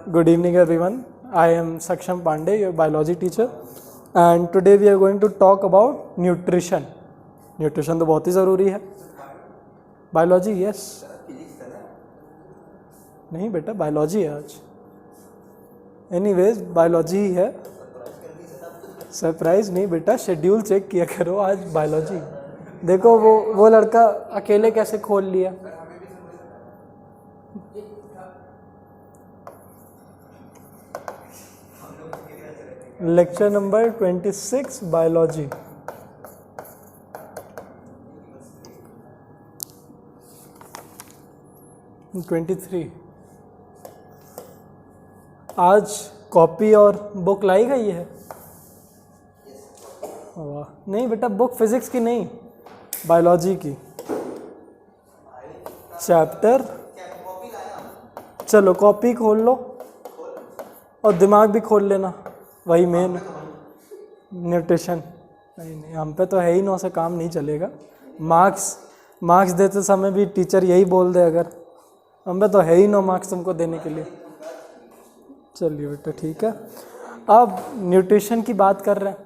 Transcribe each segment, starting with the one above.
Good evening everyone. I am Saksham Pandey, your biology teacher, and today we are going to talk about nutrition. Nutrition तो बहुत ही ज़रूरी है. Biology yes. नहीं बेटा biology है आज. Anyways biology ही है. सरप्राइज नहीं बेटा, शेड्यूल चेक किया करो, आज बायोलॉजी. देखो वो लड़का अकेले कैसे खोल लिया. Lecture number 26 biology. आज कॉपी और बुक लाई गई है. वाह. नहीं बेटा, बुक फिजिक्स की नहीं, बायोलॉजी की. चैप्टर, चलो कॉपी खोल लो और दिमाग भी खोल लेना, वही मेन न्यूट्रिशन. नहीं हम पे तो है ही, 9 से काम नहीं चलेगा. मार्क्स देते समय भी टीचर यही बोल दे, अगर हम पे तो है ही 9 मार्क्स तुमको देने के लिए. चलिए बेटा ठीक है. अब न्यूट्रिशन की बात कर रहे हैं.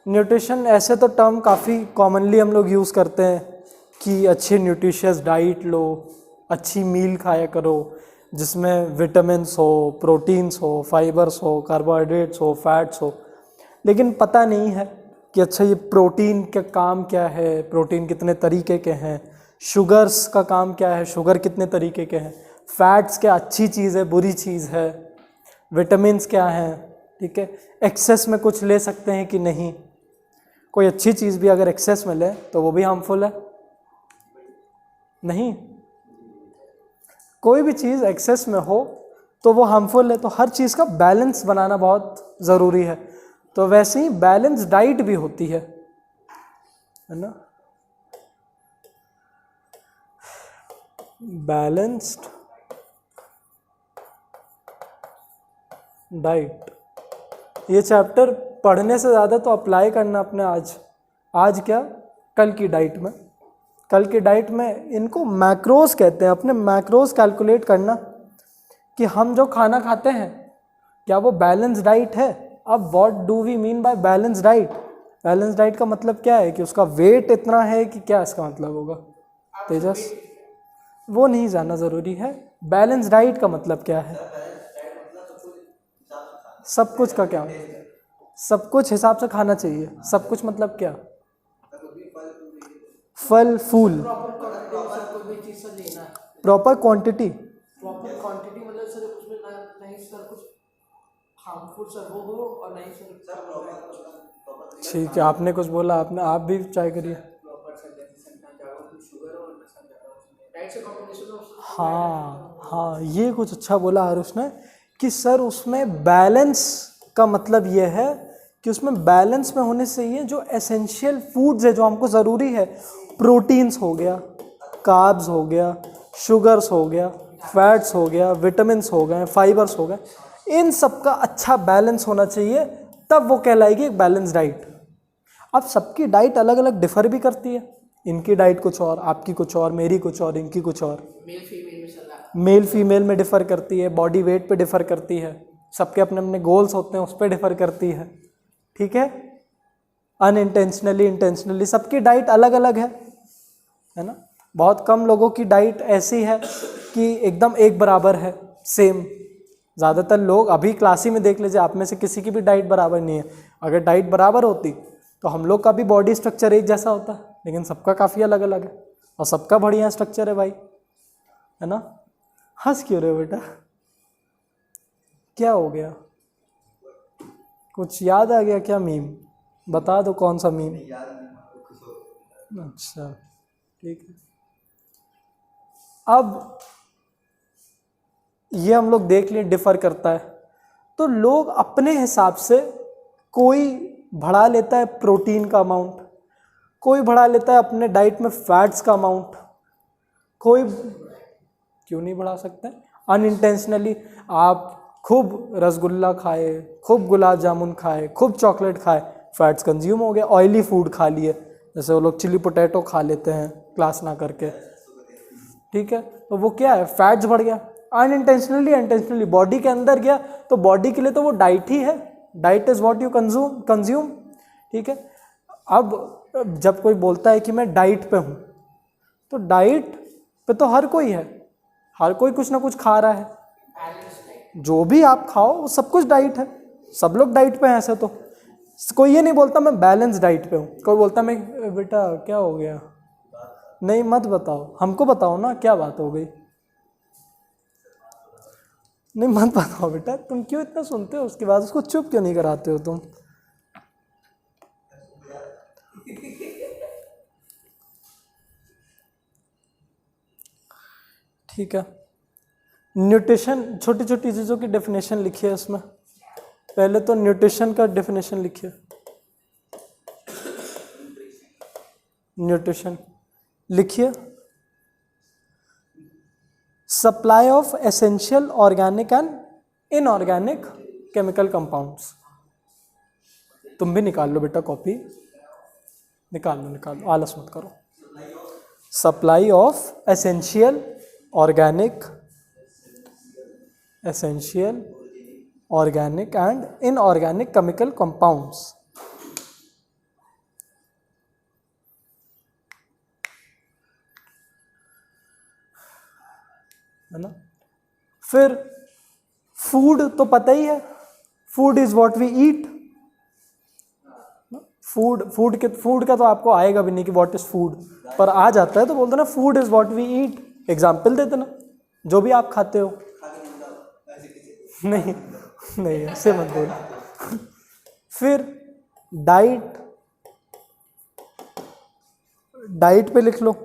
न्यूट्रिशन ऐसे तो टर्म काफ़ी कॉमनली हम लोग यूज़ करते हैं कि अच्छी न्यूट्रिशियस डाइट लो, अच्छी मील खाया करो जिसमें विटामिन्स हो, प्रोटीन्स हो, फाइबर्स हो, कार्बोहाइड्रेट्स हो, फैट्स हो. लेकिन पता नहीं है कि अच्छा ये प्रोटीन का काम क्या है, प्रोटीन कितने तरीके के हैं, शुगर्स का काम क्या है, शुगर कितने तरीके के हैं, फैट्स क्या अच्छी चीज़ है बुरी चीज़ है, विटामिन्स क्या हैं. ठीक है, एक्सेस में कुछ ले सकते हैं कि नहीं. कोई अच्छी चीज़ भी अगर एक्सेस में ले तो वो भी हार्मफुल है. नहीं, कोई भी चीज़ एक्सेस में हो तो वो हार्मफुल है. तो हर चीज़ का बैलेंस बनाना बहुत ज़रूरी है. तो वैसे ही बैलेंस डाइट भी होती है ना. बैलेंस्ड डाइट, ये चैप्टर पढ़ने से ज़्यादा तो अप्लाई करना अपने आज क्या कल की डाइट में. कल की डाइट में इनको मैक्रोज कहते हैं. अपने मैक्रोज कैलकुलेट करना कि हम जो खाना खाते हैं क्या वो बैलेंस डाइट है. अब what do we mean by balance diet. Balance diet का मतलब क्या है कि उसका वेट इतना है कि क्या इसका मतलब होगा तेजस, वो नहीं जानना ज़रूरी है. बैलेंस डाइट का मतलब क्या है, सब कुछ का क्या, सब कुछ हिसाब से खाना चाहिए. सब कुछ मतलब क्या, फल फूल, प्रॉपर क्वांटिटी. मतलब सर उसमें नहीं सर कुछ हार्मफुल सर वो हो और नहीं सर. ठीक है, आपने कुछ बोला, आप भी ट्राई करिए. हाँ, ये कुछ अच्छा बोला आरुष ने कि सर उसमें बैलेंस का मतलब ये है कि उसमें बैलेंस में होने से ये जो एसेंशियल फूड्स है जो हमको ज़रूरी है, प्रोटीन्स हो गया, कार्ब्स हो गया, शुगर्स हो गया, फैट्स हो गया, विटामिन्स हो गए, फाइबर्स हो गए, इन सब का अच्छा बैलेंस होना चाहिए, तब वो कहलाएगी एक बैलेंस डाइट. अब सबकी डाइट अलग अलग डिफर भी करती है. इनकी डाइट कुछ और, आपकी कुछ और, मेरी कुछ और, इनकी कुछ और. मेल फीमेल में डिफ़र करती है, बॉडी वेट पे डिफ़र करती है, सबके अपने अपने गोल्स होते हैं, उस पर डिफ़र करती है. ठीक है, अनइंटेंशनली इंटेंशनली सबकी डाइट अलग अलग है ना. बहुत कम लोगों की डाइट ऐसी है कि एकदम एक बराबर है, सेम. ज़्यादातर लोग अभी क्लास ही में देख लीजिए, आप में से किसी की भी डाइट बराबर नहीं है. अगर डाइट बराबर होती तो हम लोग का भी बॉडी स्ट्रक्चर एक जैसा होता, लेकिन सबका काफ़ी अलग अलग है और सबका बढ़िया स्ट्रक्चर है भाई, है ना. हंस क्यों रहे हो बेटा, क्या हो गया, कुछ याद आ गया क्या मीम, बता दो कौन सा मीम. अच्छा ठीक है. अब ये हम लोग देख लिए डिफ़र करता है. तो लोग अपने हिसाब से, कोई बढ़ा लेता है प्रोटीन का अमाउंट, कोई बढ़ा लेता है अपने डाइट में फैट्स का अमाउंट, कोई क्यों नहीं बढ़ा सकते. अनइंटेंशनली आप खूब रसगुल्ला खाए, खूब गुलाब जामुन खाए, खूब चॉकलेट खाए, फैट्स कंज्यूम हो गया. ऑयली फूड खा लिए, जैसे वो लोग चिली पोटैटो खा लेते हैं क्लास ना करके. ठीक है, तो वो क्या है, फैट्स बढ़ गया. अनइंटेंशनली इंटेंशनली बॉडी के अंदर गया तो बॉडी के लिए तो वो डाइट ही है, diet is what you consume, ठीक है। अब जब कोई बोलता है कि मैं डाइट पे हूँ, तो डाइट पे तो हर कोई है, हर कोई कुछ ना कुछ खा रहा है, जो भी आप खाओ वो सब कुछ डाइट है, सब लोग डाइट पे हैं। ऐसे तो कोई ये नहीं बोलता मैं बैलेंस डाइट पे हूँ, कोई बोलता मैं बेटा क्या हो गया, नहीं मत बताओ, हमको बताओ ना क्या बात हो गई, नहीं मत बताओ बेटा, तुम क्यों इतना सुनते हो उसके बाद उसको चुप क्यों नहीं कराते हो तुम। ठीक है, न्यूट्रिशन, छोटी छोटी चीज़ों की डेफिनेशन लिखिए इसमें। पहले तो न्यूट्रिशन का डेफिनेशन लिखिए। न्यूट्रिशन लिखिए, supply of essential organic and inorganic chemical compounds. तुम भी निकाल लो बेटा कॉपी, निकाल लो, आलस मत करो। Supply of essential organic and inorganic chemical compounds. है ना। फिर फूड तो पता ही है, food is what we eat. Food का तो आपको आएगा भी नहीं कि व्हाट इज फूड, पर आ जाता है तो बोलते ना food is what we eat. Example देते ना, जो भी आप खाते हो। नहीं नहीं ऐसे मत बोलो। फिर डाइट पे लिख लो,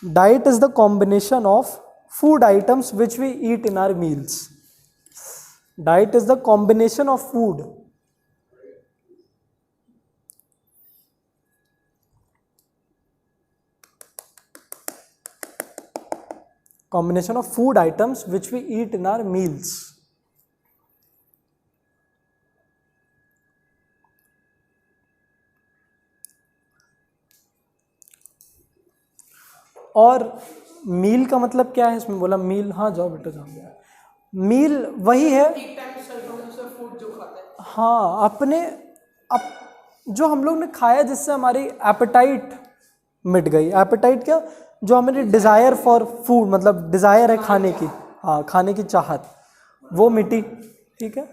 diet is the combination of food items which we eat in our meals. Diet is the combination of food. Combination of food items which we eat in our meals. और मील का मतलब क्या है इसमें बोला, मील, हाँ जाओ बेटा जाओ। मील वही है, हाँ अपने जो हम लोग ने खाया जिससे हमारी एपेटाइट मिट गई। एपेटाइट क्या, जो हमारी डिज़ायर फॉर फूड, मतलब डिज़ायर है खाने की, हाँ खाने की चाहत, वो मिटी। ठीक है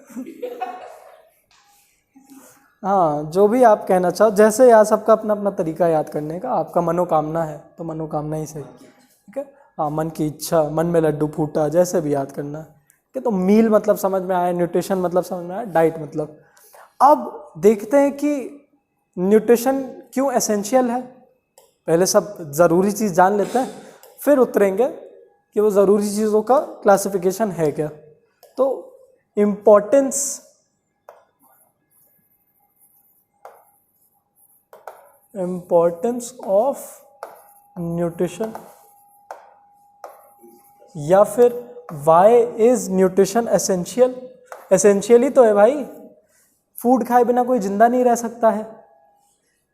हाँ, जो भी आप कहना चाहो, जैसे यार सबका अपना अपना तरीका याद करने का। आपका मनोकामना है तो मनोकामना ही सही, ठीक है। हाँ, मन की इच्छा, मन में लड्डू फूटा, जैसे भी याद करना है, ठीक है। तो मील मतलब समझ में आया, न्यूट्रिशन मतलब समझ में आया, डाइट मतलब। अब देखते हैं कि न्यूट्रिशन क्यों एसेंशियल है। पहले सब ज़रूरी चीज़ जान लेते हैं, फिर उतरेंगे कि वो ज़रूरी चीज़ों का क्लासिफिकेशन है क्या। तो इम्पोर्टेंस ऑफ न्यूट्रिशन, या फिर why is nutrition essential. Essential ही तो है भाई, फूड खाए बिना कोई जिंदा नहीं रह सकता है,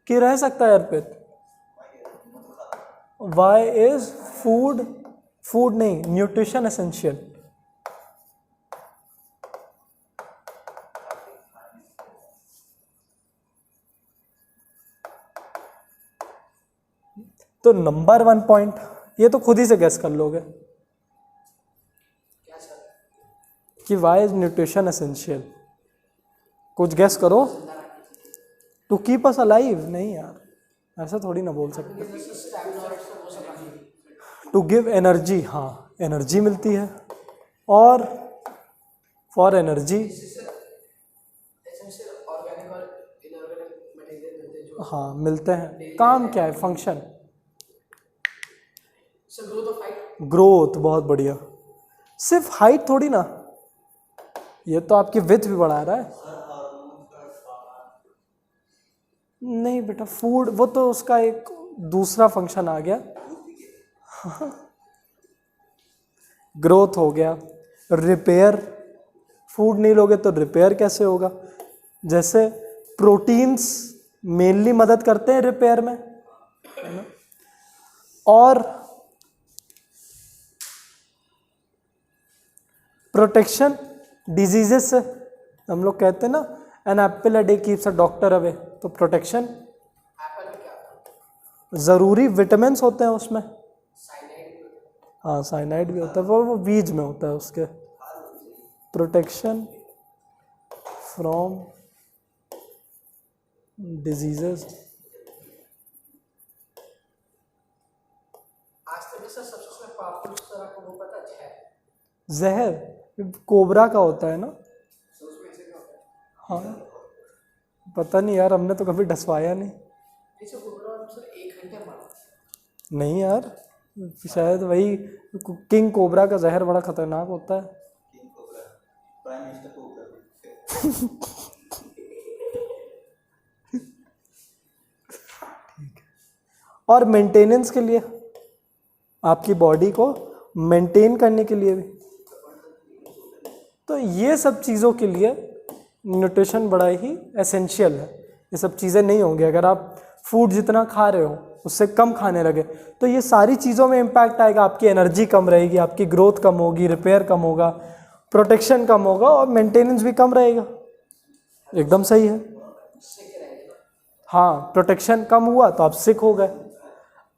कि रह सकता है अर्पित। वाई इज फूड नहीं, न्यूट्रिशन एसेंशियल। तो नंबर 1 पॉइंट, ये तो खुद ही से गैस कर लोगे कि वाई इज न्यूट्रिशन एसेंशियल। कुछ गैस करो। टू कीप अस अलाइव, नहीं यार ऐसा थोड़ी ना बोल सकते। टू गिव एनर्जी, हाँ एनर्जी मिलती है, और फॉर एनर्जी, हाँ मिलते हैं। काम क्या है, फंक्शन, ग्रोथ। बहुत बढ़िया। सिर्फ हाइट थोड़ी ना, ये तो आपकी विड्थ भी बढ़ा रहा है। नहीं बेटा, फूड वो तो उसका एक दूसरा फंक्शन आ गया। ग्रोथ हो गया, रिपेयर। फूड नहीं लोगे तो रिपेयर कैसे होगा। जैसे प्रोटीन्स मेनली मदद करते हैं रिपेयर में, है ना। और प्रोटेक्शन डिजीजेस से, हम लोग कहते हैं ना an apple a day keeps a doctor away, तो प्रोटेक्शन। एप्पल में क्या ज़रूरी विटामिन्स होते हैं उसमें, साइनाइड भी होता है। हाँ साइनाइड भी होता है, वो बीज में होता है उसके। Protection from diseases. आज तक सर सबसे पावरफुल सर आपको वो पता है जहर कोबरा का होता है ना, तो उसमें से क्या होता है हाँ पता नहीं यार, हमने तो कभी डसवाया नहीं। जैसे कोबरा सर 1 घंटे मारा नहीं यार, शायद वही किंग कोबरा का जहर बड़ा खतरनाक होता है। King cobra, prime minister cobra. और मेंटेनेंस के लिए, आपकी बॉडी को मेंटेन करने के लिए भी, तो ये सब चीज़ों के लिए न्यूट्रिशन बड़ा ही एसेंशियल है। ये सब चीज़ें नहीं होंगी अगर आप फूड जितना खा रहे हो उससे कम खाने लगे, तो ये सारी चीज़ों में इम्पैक्ट आएगा। आपकी एनर्जी कम रहेगी, आपकी ग्रोथ कम होगी, रिपेयर कम होगा, प्रोटेक्शन कम होगा और मेंटेनेंस भी कम रहेगा। एकदम सही है। हाँ, प्रोटेक्शन कम हुआ तो आप सिक हो गए।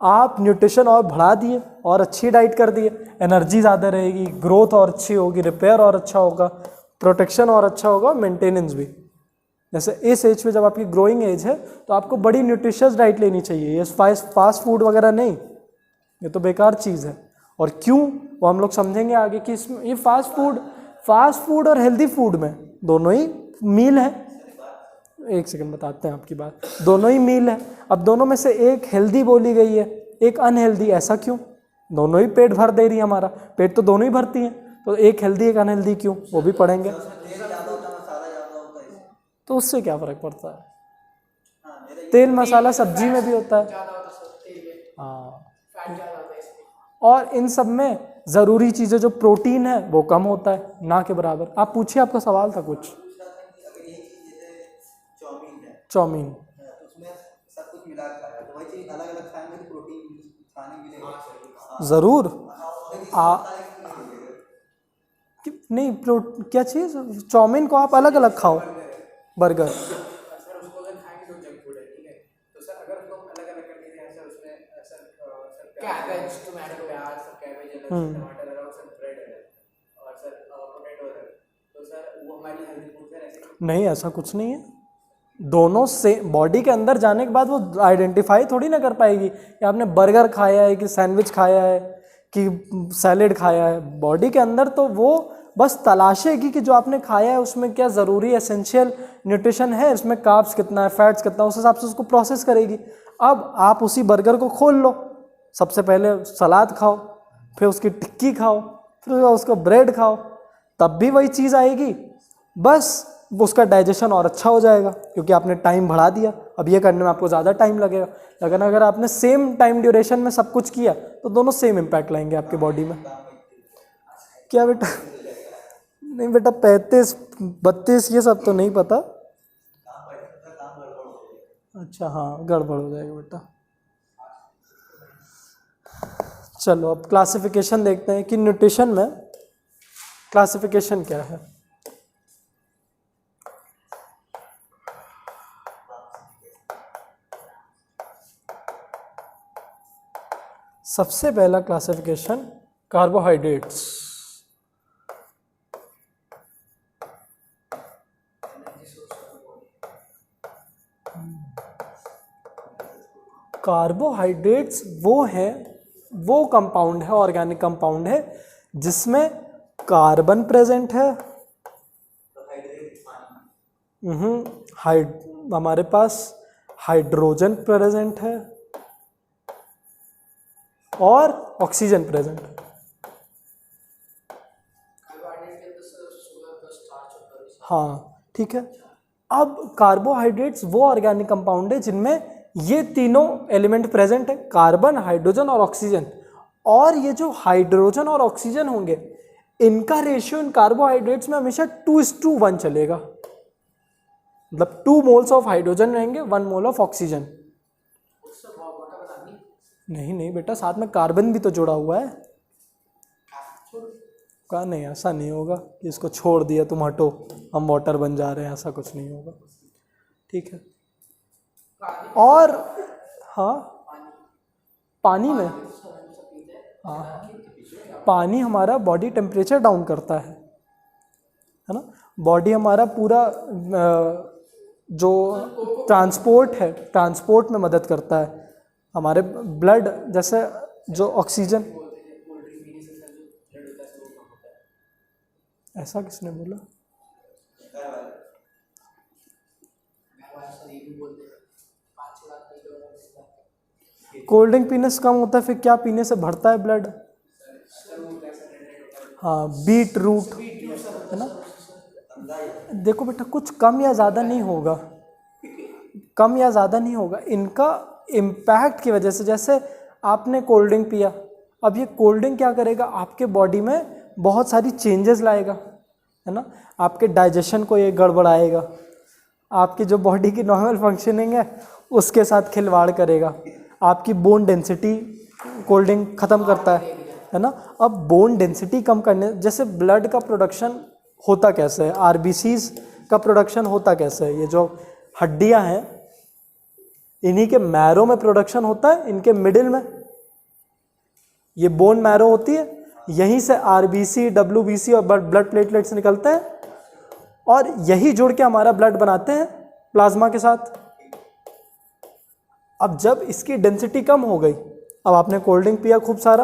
आप न्यूट्रिशन और बढ़ा दिए और अच्छी डाइट कर दिए, एनर्जी ज़्यादा रहेगी, ग्रोथ और अच्छी होगी, रिपेयर और अच्छा होगा, प्रोटेक्शन और अच्छा होगा, मेंटेनेंस भी। जैसे इस एज पे जब आपकी ग्रोइंग एज है तो आपको बड़ी न्यूट्रिशियस डाइट लेनी चाहिए, ये फास्ट फूड वगैरह नहीं, ये तो बेकार चीज़ है। और क्यों, वो हम लोग समझेंगे आगे कि इसमें ये फास्ट फूड और हेल्दी फूड में दोनों ही मील है। एक सेकंड बताते हैं आपकी बात, दोनों ही मील है। अब दोनों में से एक हेल्दी बोली गई है, एक अनहेल्दी, ऐसा क्यों? दोनों ही पेट भर दे रही है, हमारा पेट तो दोनों ही भरती हैं, तो एक हेल्दी एक अनहेल्दी क्यों, वो भी पढ़ेंगे। तो उससे क्या फ़र्क पड़ता है? तेल मसाला सब्जी में भी होता है, ज़्यादा होता है सर तेल में, हाँ। फैट ज़्यादा होता है इसमें। और इन सब में ज़रूरी चीज़ें जो प्रोटीन है वो कम होता है, ना के बराबर। आप पूछिए, आपका सवाल था कुछ। अगर ये चीज जैसे चाउमीन है चाउमीन, तो उसमें सब कुछ मिला के खाया, तो वही चीज अलग अलग खाएंगे तो प्रोटीन खाने मिलेगा। ज़रूर। नहीं क्या चीज़, चाउमीन को आप अलग अलग खाओ, बर्गर। सर उसको अगर खाएंगे तो जंक फूड है, ठीक है। तो सर अगर उसको अलग अलग कर देते हैं सर, उसमें सर कैबेज, टमाटो, प्याज, सर कैबेज अलग, टमाटर अलग, सर ब्रेड अलग और सर पोटैटो अलग, तो सर वो हमारी हेल्दी फूड है ऐसे। नहीं, ऐसा कुछ नहीं है। दोनों से बॉडी के अंदर जाने के बाद वो आइडेंटिफाई थोड़ी ना कर पाएगी कि आपने बर्गर खाया है कि सैंडविच खाया है कि सैलेड खाया है। बॉडी के अंदर तो वो बस तलाशेगी कि जो आपने खाया है उसमें क्या ज़रूरी एसेंशियल न्यूट्रिशन है, इसमें कार्ब्स कितना है, फैट्स कितना, उस हिसाब से उसको प्रोसेस करेगी। अब आप उसी बर्गर को खोल लो, सबसे पहले सलाद खाओ, फिर उसकी टिक्की खाओ, फिर उसका ब्रेड खाओ, तब भी वही चीज़ आएगी, बस उसका डाइजेशन और अच्छा हो जाएगा क्योंकि आपने टाइम बढ़ा दिया। अब ये करने में आपको ज़्यादा टाइम लगेगा, लेकिन अगर आपने सेम टाइम ड्यूरेशन में सब कुछ किया तो दोनों सेम इम्पैक्ट लाएंगे आपकी बॉडी में। क्या बेटा? नहीं बेटा, 35 32 ये सब तो नहीं पता। अच्छा हाँ, गड़बड़ हो जाएगा बेटा। चलो अब क्लासिफिकेशन देखते हैं कि न्यूट्रिशन में क्लासिफिकेशन क्या है। सबसे पहला क्लासिफिकेशन कार्बोहाइड्रेट्स। कार्बोहाइड्रेट्स वो कंपाउंड है, ऑर्गेनिक कंपाउंड है जिसमें कार्बन प्रेजेंट है, हमारे पास हाइड्रोजन प्रेजेंट है और ऑक्सीजन प्रेजेंट है। हाँ ठीक है। अब कार्बोहाइड्रेट्स वो ऑर्गेनिक कंपाउंड है जिनमें ये तीनों एलिमेंट प्रेजेंट है, कार्बन, हाइड्रोजन और ऑक्सीजन। और ये जो हाइड्रोजन और ऑक्सीजन होंगे इनका रेशियो इन कार्बोहाइड्रेट्स में हमेशा 2:1 चलेगा, मतलब 2 मोल्स ऑफ हाइड्रोजन रहेंगे, 1 मोल ऑफ ऑक्सीजन। नहीं नहीं बेटा, साथ में कार्बन भी तो जुड़ा हुआ है। कहा नहीं, ऐसा नहीं होगा कि इसको छोड़ दिया तुम हटो हम वाटर बन जा रहे हैं, ऐसा कुछ नहीं होगा। ठीक है। और हाँ, पानी में, हाँ, पानी हमारा बॉडी टेम्परेचर डाउन करता है ना। बॉडी हमारा पूरा जो ट्रांसपोर्ट है, ट्रांसपोर्ट में मदद करता है। हमारे ब्लड जैसे जो ऑक्सीजन, ऐसा किसने बोला? कोल्ड ड्रिंक पीने से कम होता है, फिर क्या पीने से बढ़ता है ब्लड? हाँ, बीट रूट, है ना। देखो बेटा, कुछ कम या ज़्यादा नहीं होगा, कम या ज़्यादा नहीं होगा, इनका इम्पैक्ट की वजह से। जैसे आपने कोल्ड ड्रिंक पिया, अब ये कोल्ड ड्रिंक क्या करेगा, आपके बॉडी में बहुत सारी चेंजेस लाएगा, है ना। आपके डाइजेशन को ये गड़बड़ाएगा, आपकी जो बॉडी की नॉर्मल फंक्शनिंग है उसके साथ खिलवाड़ करेगा। आपकी बोन डेंसिटी कोल्ड ड्रिंक ख़त्म करता है ना। अब बोन डेंसिटी कम करने, जैसे ब्लड का प्रोडक्शन होता कैसे है, आरबीसीज का प्रोडक्शन होता कैसे है, ये जो हड्डियां हैं इन्हीं के मैरो में प्रोडक्शन होता है, इनके मिडिल में ये बोन मैरो होती है, यहीं से आरबीसी, डब्ल्यूबीसी और ब्लड प्लेटलेट्स निकलते हैं और यही जुड़ के हमारा ब्लड बनाते हैं प्लाज्मा के साथ। अब जब इसकी डेंसिटी कम हो गई, अब आपने कोल्ड ड्रिंक पिया खूब सारा,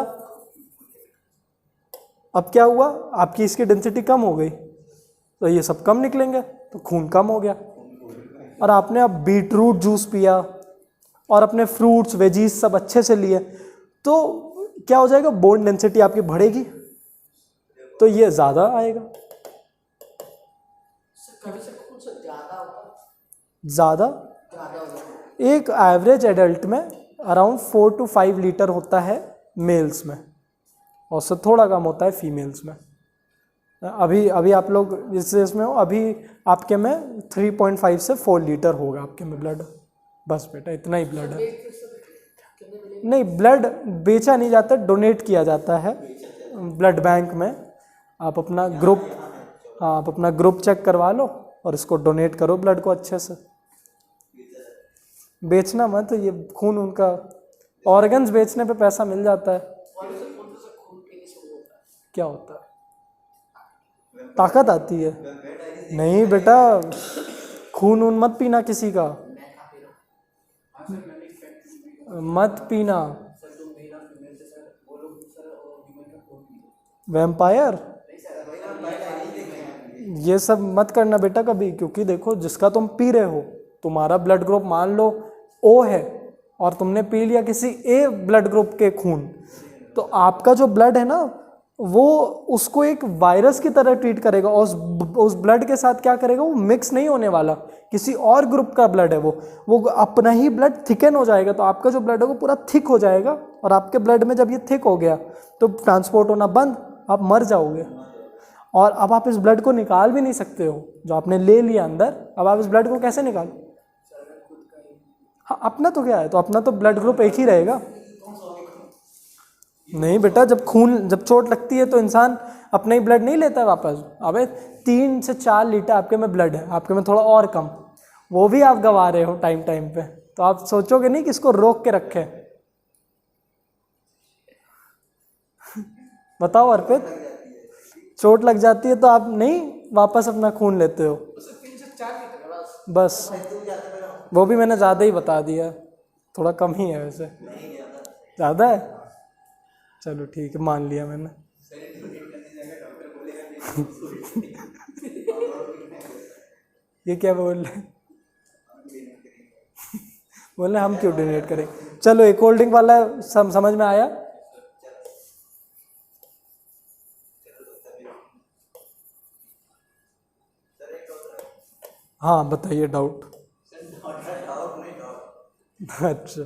अब क्या हुआ, आपकी इसकी डेंसिटी कम हो गई तो ये सब कम निकलेंगे, तो खून कम हो गया। और आपने अब बीट रूट जूस पिया और अपने फ्रूट्स वेजीज सब अच्छे से लिए, तो क्या हो जाएगा, बोन डेंसिटी आपकी बढ़ेगी, तो ये ज़्यादा आएगा। ज़्यादा एक एवरेज एडल्ट में अराउंड 4 to 5 लीटर होता है मेल्स में, और उससे थोड़ा कम होता है फीमेल्स में। अभी आप लोग जिस इसमें हो, अभी आपके में 3.5 से 4 लीटर होगा आपके में ब्लड, बस बेटा इतना ही ब्लड है। नहीं, ब्लड बेचा नहीं जाता, डोनेट किया जाता है ब्लड बैंक में। आप अपना ग्रुप, हाँ, आप अपना ग्रुप चेक करवा लो और इसको डोनेट करो ब्लड को अच्छे से। बेचना मत, ये खून उनका, ऑर्गन्स बेचने पे पैसा मिल जाता है। क्या होता है? ताकत आती है? नहीं बेटा, खून उन मत पीना किसी का, मत पीना। वैम्पायर ये सब मत करना बेटा कभी, क्योंकि देखो जिसका तुम पी रहे हो, तुम्हारा ब्लड ग्रुप मान लो ओ है और तुमने पी लिया किसी ए ब्लड ग्रुप के खून, तो आपका जो ब्लड है ना वो उसको एक वायरस की तरह ट्रीट करेगा और उस ब्लड के साथ क्या करेगा, वो मिक्स नहीं होने वाला, किसी और ग्रुप का ब्लड है वो अपना ही ब्लड थिकन हो जाएगा, तो आपका जो ब्लड है वो पूरा थिक हो जाएगा। और आपके ब्लड में जब ये थिक हो गया तो ट्रांसपोर्ट होना बंद, आप मर जाओगे। और अब आप इस ब्लड को निकाल भी नहीं सकते हो जो आपने ले लिया अंदर, अब आप इस ब्लड को कैसे निकालो? हाँ, अपना तो क्या है, तो अपना तो ब्लड ग्रुप एक ही रहेगा। नहीं बेटा, जब चोट लगती है तो इंसान अपना ही ब्लड नहीं लेता है वापस। अबे 3 से 4 लीटर आपके में ब्लड है, आपके में थोड़ा और कम, वो भी आप गवा रहे हो टाइम टाइम पे, तो आप सोचोगे नहीं कि इसको रोक के रखे। बताओ अर्पित, चोट लग जाती है तो आप नहीं वापस अपना खून लेते हो? बस, वो भी मैंने ज़्यादा ही बता दिया, थोड़ा कम ही है वैसे। ज़्यादा है? चलो ठीक है, मान लिया मैंने। ये क्या बोल रहे? बोले हम क्यों डोनेट करें? चलो, एक कोल्ड ड्रिंक वाला समझ में आया? हाँ बताइए, डाउट। अच्छा,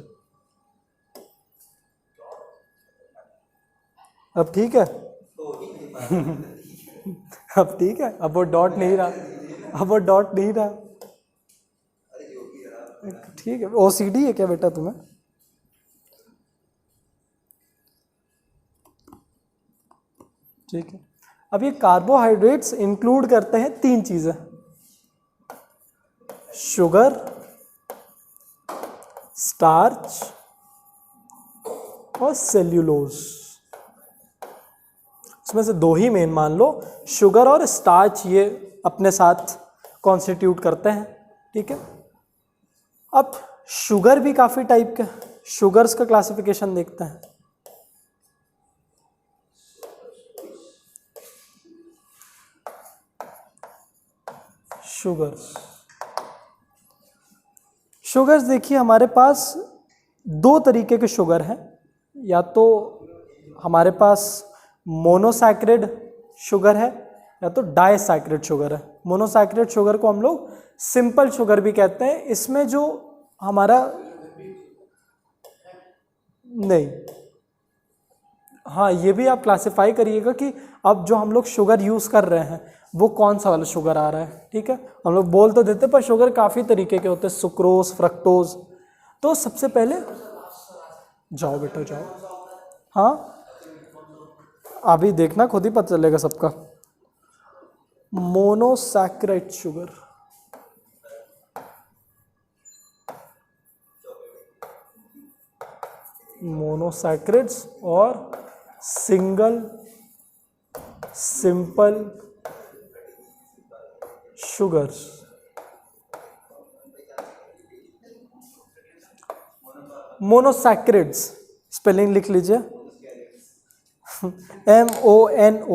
अब ठीक है? अब ठीक है, अब वो डॉट नहीं रहा, अब वो डॉट नहीं रहा। ठीक है। ओसीडी है क्या बेटा तुम्हें? ठीक है। अब ये कार्बोहाइड्रेट्स इंक्लूड करते हैं 3 चीजें, शुगर, स्टार्च और सेल्यूलोज। इसमें से 2 ही मेन मान लो, शुगर और स्टार्च ये अपने साथ कॉन्स्टिट्यूट करते हैं। ठीक है, अब शुगर भी काफ़ी टाइप के, शुगर्स का क्लासिफिकेशन देखते हैं। शुगर्स देखिए हमारे पास 2 तरीके के शुगर हैं, या तो हमारे पास मोनोसैक्रिड शुगर है या तो डाइसैक्रिड शुगर है। मोनोसैक्रिड शुगर को हम लोग सिंपल शुगर भी कहते हैं। इसमें जो हमारा नहीं, हाँ ये भी आप क्लासिफाई करिएगा कि अब जो हम लोग शुगर यूज़ कर रहे हैं वो कौन सा वाला शुगर आ रहा है। ठीक है, हम लोग बोल तो देते पर शुगर काफ़ी तरीके के होते हैं, सुक्रोज, फ्रक्टोज। तो सबसे पहले जाओ बेटा जाओ, हाँ अभी देखना खुद ही पता चलेगा सबका। मोनोसैक्राइड शुगर, मोनोसैक्रिड्स और सिंगल सिंपल शुगर्स। मोनोसैक्रिड्स स्पेलिंग लिख लीजिए, HACCEDES,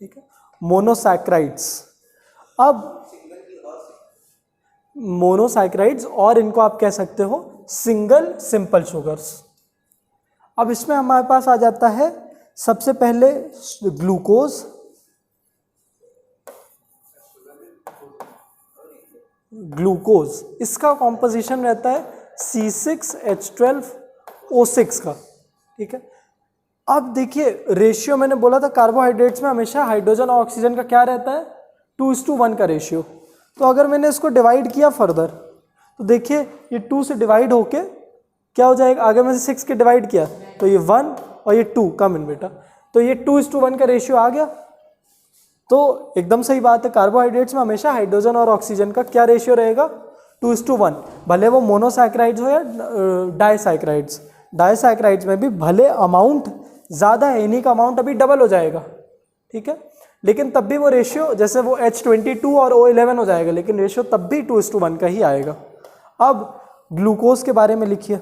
ठीक है, मोनोसैक्राइड्स। अब मोनोसैक्राइड्स और इनको आप कह सकते हो सिंगल सिंपल शुगर्स। अब इसमें हमारे पास आ जाता है सबसे पहले ग्लूकोज, इसका कॉम्पोजिशन रहता है C6H12O6 का। ठीक है, अब देखिए रेशियो मैंने बोला था कार्बोहाइड्रेट्स में हमेशा हाइड्रोजन और ऑक्सीजन का क्या रहता है, 2:1 का रेशियो। तो अगर मैंने इसको डिवाइड किया फर्दर तो देखिए ये 2 से डिवाइड होके क्या हो जाएगा, आगे में से 6 के डिवाइड किया तो ये 1 और ये 2 कम इन बेटा, तो ये 2:1 का रेशियो आ गया। तो एकदम सही बात है, कार्बोहाइड्रेट्स में हमेशा हाइड्रोजन और ऑक्सीजन का क्या रेशियो रहेगा, 2:1, भले वो मोनोसैक्राइड्स हो या डाइसैक्राइड्स। डाइसैक्राइड्स में भी भले अमाउंट ज़्यादा है, इन्हीं का अमाउंट अभी डबल हो जाएगा। ठीक है, लेकिन तब भी वो रेशियो जैसे वो H22 और O11 हो जाएगा, लेकिन रेशियो तब भी 2:1 का ही आएगा। अब ग्लूकोज के बारे में लिखिए,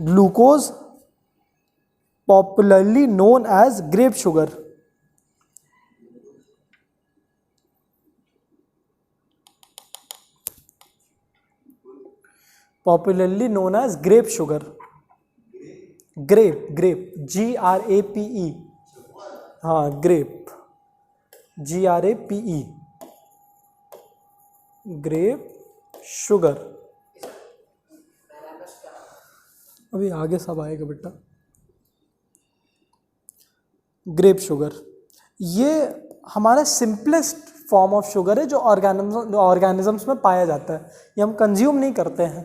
glucose popularly known as grape sugar. Popularly known as grape sugar, grape GRAPE, हाँ ग्रेप GRAPE, ग्रेप शुगर। अभी आगे सब आएगा बेटा। ग्रेप शुगर ये हमारा सिंपलेस्ट फॉर्म ऑफ शुगर है जो ऑर्गेनिजम्स में पाया जाता है, ये हम कंज्यूम नहीं करते हैं।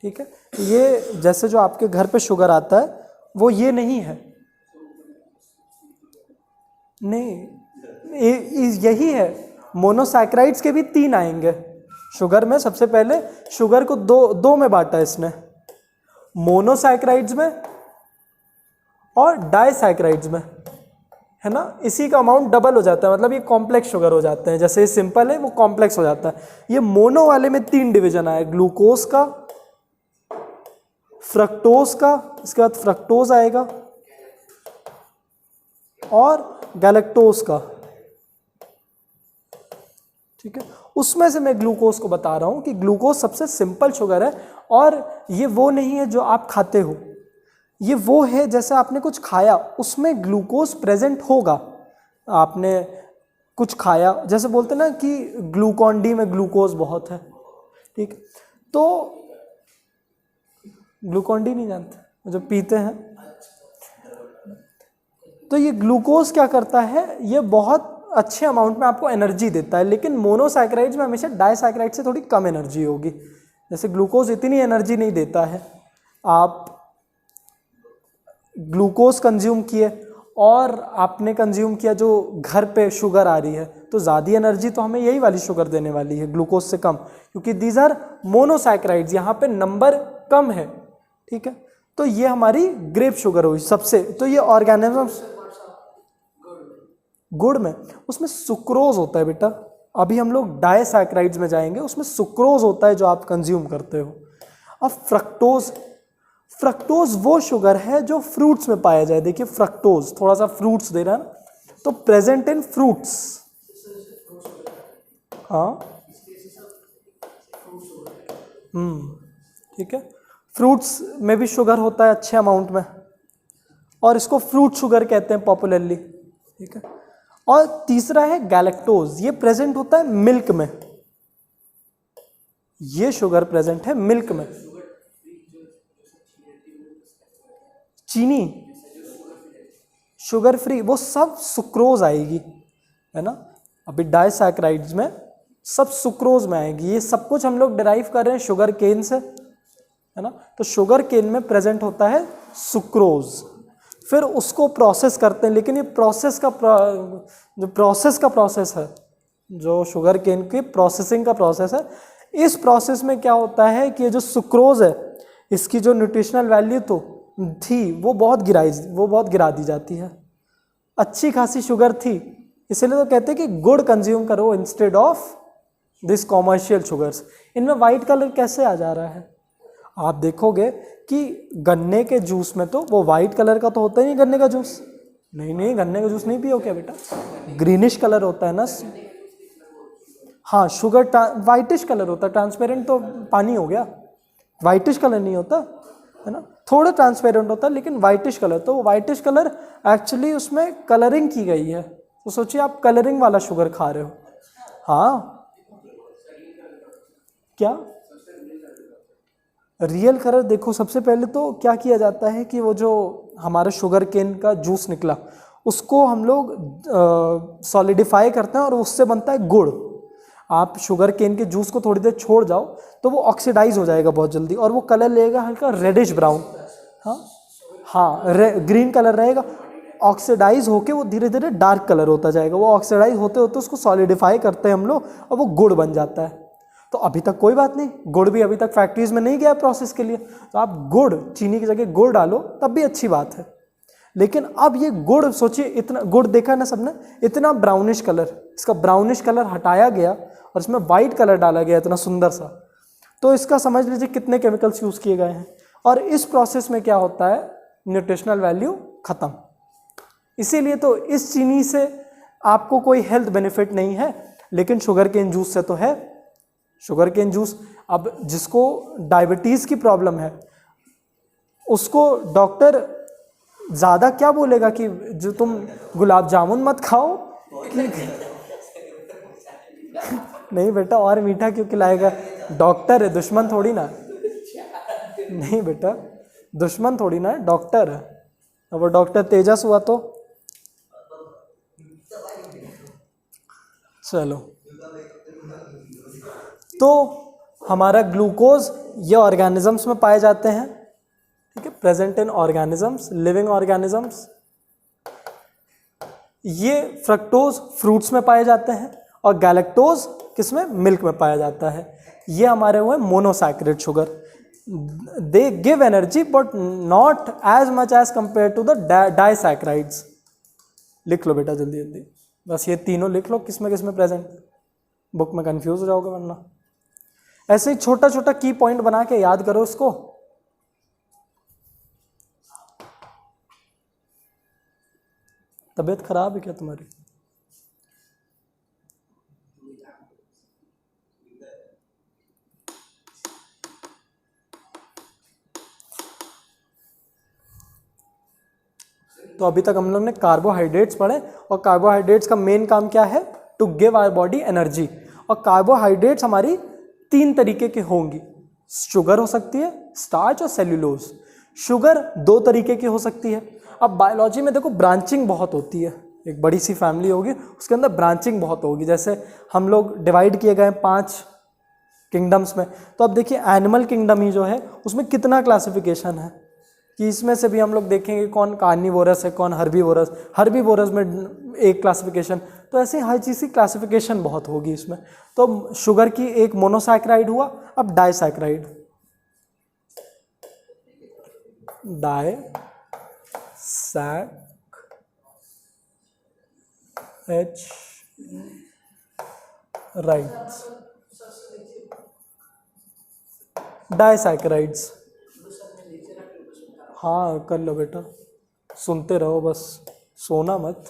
ठीक है, ये जैसे जो आपके घर पे शुगर आता है वो ये नहीं है, नहीं यही है। मोनोसैक्राइड्स के भी 3 आएंगे शुगर में। सबसे पहले शुगर को दो में बांटा है इसने, मोनोसैक्राइड्स में और डाइसैक्राइड्स में, है ना। इसी का अमाउंट डबल हो जाता है, मतलब ये कॉम्प्लेक्स शुगर हो जाते हैं। जैसे ये सिंपल है वो कॉम्प्लेक्स हो जाता है। ये मोनो वाले में 3 डिवीजन आए, ग्लूकोज का, फ्रक्टोज का, इसके बाद फ्रक्टोज आएगा और गैलेक्टोज का। ठीक है, उसमें से मैं ग्लूकोज को बता रहा हूं कि ग्लूकोज सबसे सिंपल शुगर है और ये वो नहीं है जो आप खाते हो, ये वो है जैसे आपने कुछ खाया उसमें ग्लूकोज प्रेजेंट होगा। आपने कुछ खाया, जैसे बोलते ना कि ग्लूकॉन डी में ग्लूकोज बहुत है। ठीक, तो ग्लूकॉन डी नहीं जानते जो पीते हैं? तो ये ग्लूकोज क्या करता है, ये बहुत अच्छे अमाउंट में आपको एनर्जी देता है, लेकिन मोनोसैकेराइड्स में हमेशा डाइसैकेराइड से थोड़ी कम एनर्जी होगी। जैसे ग्लूकोज इतनी एनर्जी नहीं देता है, आप ग्लूकोज कंज्यूम किए और आपने कंज्यूम किया जो घर पे शुगर आ रही है, तो ज़्यादा एनर्जी तो हमें यही वाली शुगर देने वाली है ग्लूकोज से कम, क्योंकि दीज आर मोनोसैकेराइड्स, यहाँ पे नंबर कम है, ठीक है। तो ये हमारी ग्रेप शुगर हुई सबसे। तो ये ऑर्गेनिजम्स गुड़ में, उसमें सुक्रोज होता है बेटा। अभी हम लोग डाइसैकेराइड्स में जाएंगे, उसमें सुक्रोज होता है जो आप कंज्यूम करते हो। अब फ्रक्टोज, फ्रक्टोज वो शुगर है जो फ्रूट्स में पाया जाए। देखिए फ्रक्टोज थोड़ा सा फ्रूट्स दे रहा है, तो प्रेजेंट इन फ्रूट्स, हाँ ठीक है, फ्रूट्स में भी शुगर होता है अच्छे अमाउंट में, और इसको फ्रूट शुगर कहते हैं पॉपुलरली, ठीक है। और तीसरा है गैलेक्टोज, ये प्रेजेंट होता है मिल्क में, ये शुगर प्रेजेंट है मिल्क में। चीनी शुगर फ्री, वो सब सुक्रोज आएगी, है ना। अभी डाइसैकेराइड्स में सब सुक्रोज में आएगी। ये सब कुछ हम लोग डिराइव कर रहे हैं शुगर केन से, है ना। तो शुगर केन में प्रेजेंट होता है सुक्रोज, फिर उसको प्रोसेस करते हैं। लेकिन ये प्रोसेस का प्रोसेस है, जो शुगर केन की प्रोसेसिंग का प्रोसेस है, इस प्रोसेस में क्या होता है कि ये जो सुक्रोज है, इसकी जो न्यूट्रिशनल वैल्यू तो थी वो बहुत गिरा दी जाती है। अच्छी खासी शुगर थी, इसलिए तो कहते हैं कि गुड़ कंज्यूम करो instead of this commercial sugars. इनमें वाइट कलर कैसे आ जा रहा है? आप देखोगे कि गन्ने के जूस में तो वो वाइट कलर का तो होता ही नहीं गन्ने का जूस। नहीं, गन्ने का जूस नहीं पियो क्या बेटा? ग्रीनिश कलर होता है ना। हाँ, शुगर वाइटिश कलर होता है, ट्रांसपेरेंट तो पानी हो गया, वाइटिश कलर नहीं होता, है ना। थोड़ा ट्रांसपेरेंट होता है लेकिन वाइटिश कलर, तो वो वाइटिश कलर एक्चुअली उसमें कलरिंग की गई है। तो सोचिए आप कलरिंग वाला शुगर खा रहे हो। हाँ, क्या रियल कलर? देखो सबसे पहले तो क्या किया जाता है कि वो जो हमारा शुगर केन का जूस निकला, उसको हम लोग सॉलिडिफाई करते हैं और उससे बनता है गुड़। आप शुगर केन के जूस को थोड़ी देर छोड़ जाओ तो वो ऑक्सीडाइज हो जाएगा बहुत जल्दी, और वो कलर लेगा हल्का रेडिश ब्राउन। हाँ, ग्रीन कलर रहेगा। ऑक्सीडाइज होके वो धीरे धीरे डार्क कलर होता जाएगा। वो ऑक्सीडाइज होते होते उसको सॉलिडिफाई करते हैं हम लोग, और वो गुड़ बन जाता है। तो अभी तक कोई बात नहीं, गुड़ भी अभी तक फैक्ट्रीज में नहीं गया प्रोसेस के लिए, तो आप गुड़, चीनी की जगह गुड़ डालो तब भी अच्छी बात है। लेकिन अब ये गुड़, सोचिए इतना गुड़ देखा ना सबने, इतना ब्राउनिश कलर, इसका ब्राउनिश कलर हटाया गया और इसमें वाइट कलर डाला गया इतना सुंदर सा। तो इसका समझ लीजिए कितने केमिकल्स यूज़ किए गए हैं। और इस प्रोसेस में क्या होता है, न्यूट्रिशनल वैल्यू खत्म। इसीलिए तो इस चीनी से आपको कोई हेल्थ बेनिफिट नहीं है, लेकिन शुगर केन जूस से तो है। शुगर केन जूस, अब जिसको डायबिटीज़ की प्रॉब्लम है उसको डॉक्टर ज़्यादा क्या बोलेगा कि जो तुम गुलाब जामुन मत खाओ नहीं बेटा, और मीठा क्यों खिलाएगा? डॉक्टर है, दुश्मन थोड़ी ना। नहीं बेटा, दुश्मन थोड़ी ना, डॉक्टर है। अब वो डॉक्टर तेजस हुआ तो चलो। तो हमारा ग्लूकोज ये ऑर्गेनिजम्स में पाए जाते हैं, ठीक है, present in organisms, living organisms. ये फ्रक्टोज फ्रूट्स में पाए जाते हैं, और गैलेक्टोज किसमें? मिल्क में पाया जाता है। ये हमारे हुए monosaccharide sugar. They give energy but not as much as compare to the disaccharides. लिख लो बेटा जल्दी जल्दी, बस ये तीनों लिख लो किसमें किसमें प्रेजेंट, बुक में कंफ्यूज हो जाओगे वरना। ऐसे ही छोटा छोटा की पॉइंट बना के याद करो इसको। तबीयत खराब है क्या तुम्हारी? तो अभी तक हम लोग ने कार्बोहाइड्रेट्स पढ़े, और कार्बोहाइड्रेट्स का मेन काम क्या है? To give our body energy. और कार्बोहाइड्रेट्स हमारी 3 तरीके की होंगी, शुगर हो सकती है, स्टार्च और सेल्यूलोज। शुगर दो तरीके की हो सकती है। अब बायोलॉजी में देखो ब्रांचिंग बहुत होती है, एक बड़ी सी फैमिली होगी उसके अंदर ब्रांचिंग बहुत होगी। जैसे हम लोग डिवाइड किए गए 5 किंगडम्स में, तो अब देखिए एनिमल किंगडम ही जो है उसमें कितना क्लासिफिकेशन है कि इसमें से भी हम लोग देखेंगे कौन कार्निवोरस है, कौन हर्बीवोरस, हर्बीवोरस में एक क्लासिफिकेशन, तो ऐसे हर चीज़ की क्लासिफिकेशन बहुत होगी इसमें। तो शुगर की एक मोनोसैकेराइड हुआ, अब डाइसैकेराइड, डाइसैकेराइड्स। हाँ कर लो बेटा, सुनते रहो बस, सोना मत।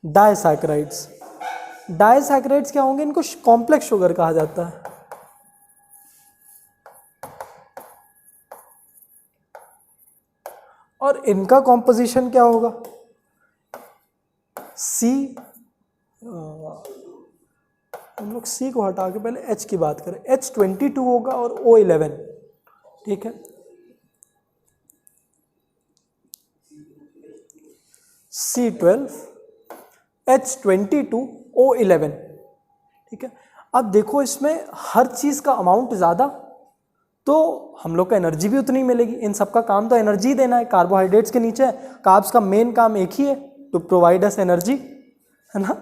डाइसैकेराइड्स, डाइसैकेराइड्स क्या होंगे, इनको कॉम्प्लेक्स शुगर कहा जाता है। और इनका कॉम्पोजिशन क्या होगा, सी, हम लोग सी को हटा के पहले एच की बात करें, H22 होगा और O11, ठीक है। C12 H22 O11, ठीक है। अब देखो इसमें हर चीज़ का अमाउंट ज़्यादा, तो हम लोग का एनर्जी भी उतनी मिलेगी। इन सबका काम तो एनर्जी देना है, कार्बोहाइड्रेट्स के नीचे कार्ब्स का मेन काम एक ही है, टू प्रोवाइड अस एनर्जी, है ना।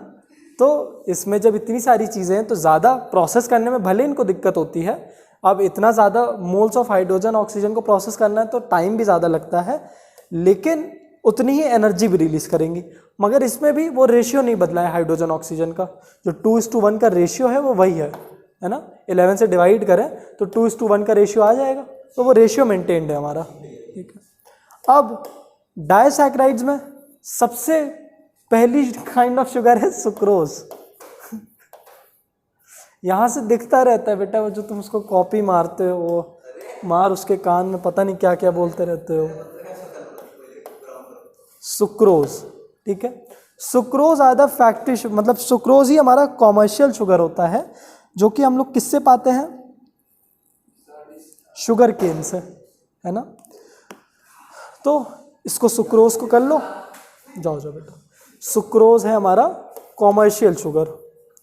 तो इसमें जब इतनी सारी चीज़ें हैं तो ज़्यादा प्रोसेस करने में भले इनको दिक्कत होती है। अब इतना ज़्यादा मोल्स ऑफ हाइड्रोजन ऑक्सीजन को प्रोसेस करना है तो टाइम भी ज़्यादा लगता है, लेकिन उतनी ही एनर्जी भी रिलीज करेंगी। मगर इसमें भी वो रेशियो नहीं बदला है हाइड्रोजन ऑक्सीजन का, जो 2:1 का रेशियो है वो वही है ना। 11 से डिवाइड करें तो 2:1 का रेशियो आ जाएगा, तो वो रेशियो मेंटेन्ड है हमारा, ठीक है। अब डाइसैकेराइड्स में सबसे पहली काइंड ऑफ शुगर है सुक्रोज। यहाँ से दिखता रहता है बेटा, वो जो तुम उसको कॉपी मारते हो, वो मार उसके कान में, पता नहीं क्या क्या बोलते रहते हो, सुक्रोज, ठीक है। सुक्रोज आर द फैक्ट्री, मतलब सुक्रोज ही हमारा कॉमर्शियल शुगर होता है, जो कि हम लोग किससे पाते हैं, शुगर केन से, है ना। तो इसको सुक्रोज को कर लो, जाओ जाओ बेटा। सुक्रोज है हमारा commercial sugar